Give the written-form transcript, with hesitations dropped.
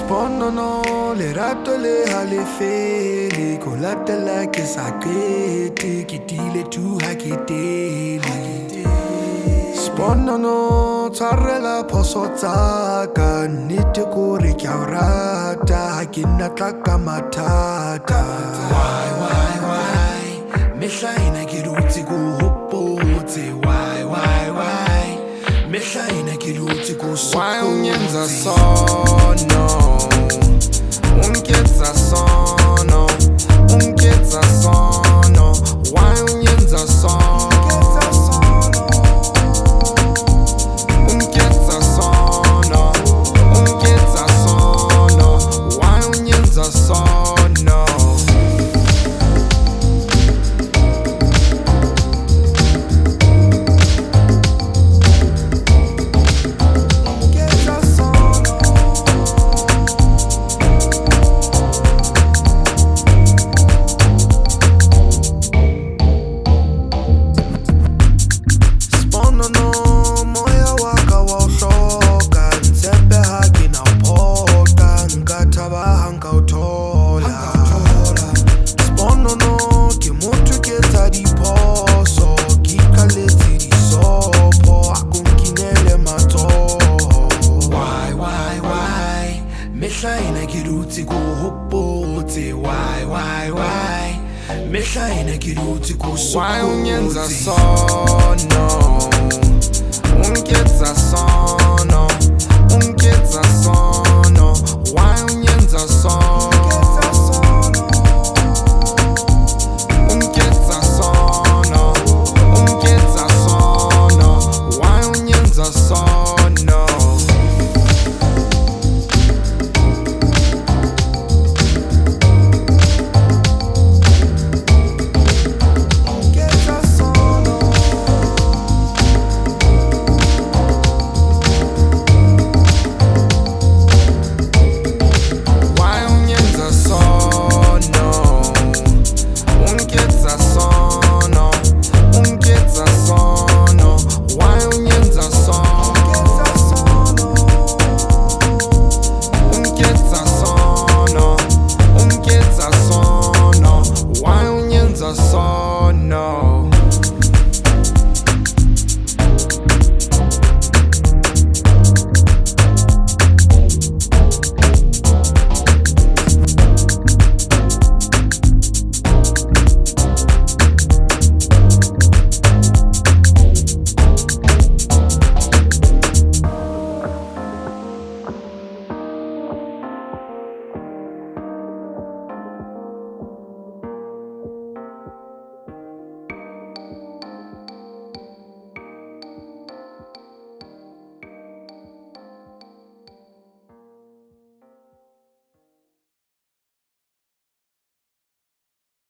Sponono, lerato le hale fele Ko latela ke sa krete Ke tile tu ha ke tele Sponono, tshwarela phoso tsaka Nnete kore ke a o rata Ha ke nna tla ka mathata Why Mehla ena ke dutse ko hopotse Why Mehla ena ke dutse ko sokotse Why unyenza sono Ungetsa sono Ungetsa sono Why unyenza sono Ungetsa sono Ungetsa sono Why unyenza sono Mehla ena ke dutse ko hopotse Why Mehla ena ke dutse ko sokotse Why unyenza sono Ungetsa sono